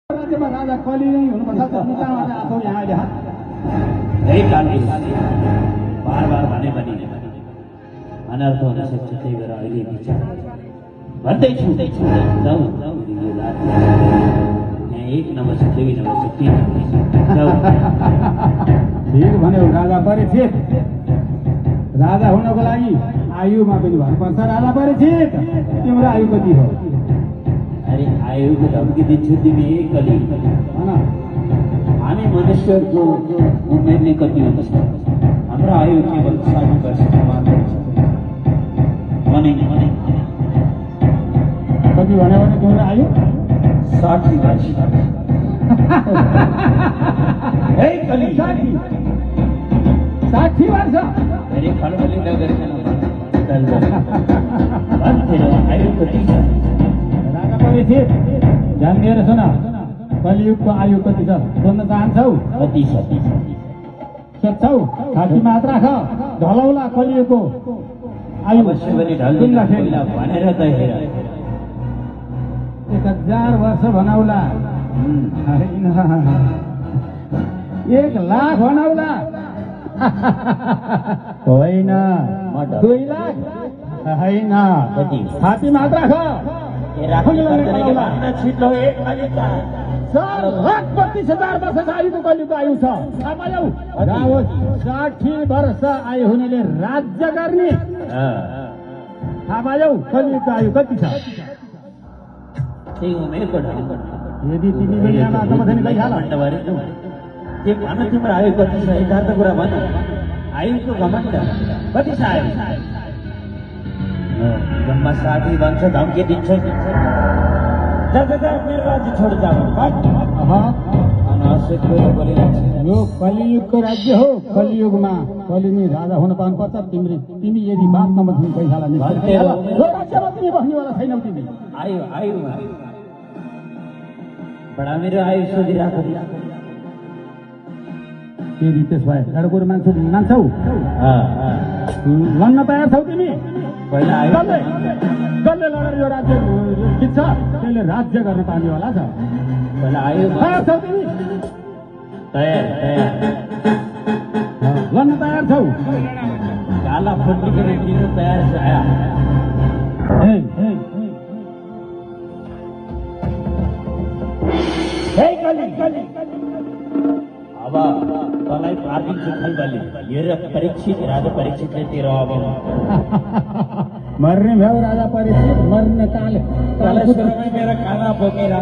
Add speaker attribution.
Speaker 1: राज्यमा राजा कलि नै हुनुपर्छ निकायबाट आछौ यहाँ अहिले
Speaker 2: यही कारणले बार बार भने पनि अनर्थ हुन सक्छ। त्यही भएर अहिले विचार भन्दैछु यो रात यहाँ एक नबसे दुई नबसे तीन
Speaker 1: ठिक भन्यो राजा परीक्षित। राजा हुनको लागि आयुमा पनि भन्नुपर्छ। राजा परीक्षित तिम्रो आयु कति हो?
Speaker 2: अरे आयुको धम्की दिन्छु तिमी कलि हामी मनुष्यको उमेरले कति हुन्छ? हाम्रो आयु केवल 60 वर्षको मात्र छ।
Speaker 1: कति भन्यो भने तिम्रो आयु
Speaker 2: 60 वर्ष। हे कलि
Speaker 1: 60 वर्ष?
Speaker 2: अरे खलबली नगरिकन आयु कति छ?
Speaker 1: राजा परीक्षित ध्यान दिएर सुन, कलियुगको आयु कति छ सुन्न चाहन्छौ?
Speaker 2: कति छ
Speaker 1: सोध्छौ? 60 मात्र राख, ढलौला कलियुगको आयु
Speaker 2: भनेर त हेर
Speaker 1: 1000 वर्ष भनौला, 1 लाख भनौला, होइन 2 लाख होइन, 60 मात्र राख। 4,32,000 वर्ष आयुको कलियुगको आयु छ। 60 वर्ष आयु हुनेले राज्य गर्ने। थाहा पायौ कलियुगको आयु कति छ? यदि तिमी दुनियाँमा समाधान गइहाल
Speaker 2: तिम्रो आयु कति छ? यथार्थ कुरा भन। आयुको घमण्ड कति छ आयु? जम्मा 60 भन्छ, धम्की दिन्छ। मेरो राज्य छोड जाऊ।
Speaker 1: यो कलियुगको राज्य हो। कलियुगमा कलिनी राजा हुन पाउनुपर्छ। तिमी यदि बात नबुझ्नु पैसाला राज्यमा तिमी बस्नेवाला छैनौ। तिमी
Speaker 2: आयु बडा मेरो आयु सोधिरहेको
Speaker 1: के रितेश भाइ एउटा कुरो मान्छौ? लड्न तयार छौ तिमी? जसले लडेर यो राज्य जित्छ त्यसले राज्य गर्न पाउनेवाला छ। तयार छौ तिमी? लड्न तयार छौ?
Speaker 2: काला फुट्ने दिनु तयार छ। अब तँलाई पारिदिन्छु खलबली। हेर परीक्षित, राजा परीक्षितले तेरो अब
Speaker 1: मर्ने भ्याउ राजा परीक्षित, मर्न काल
Speaker 2: मेरो काला बोकेर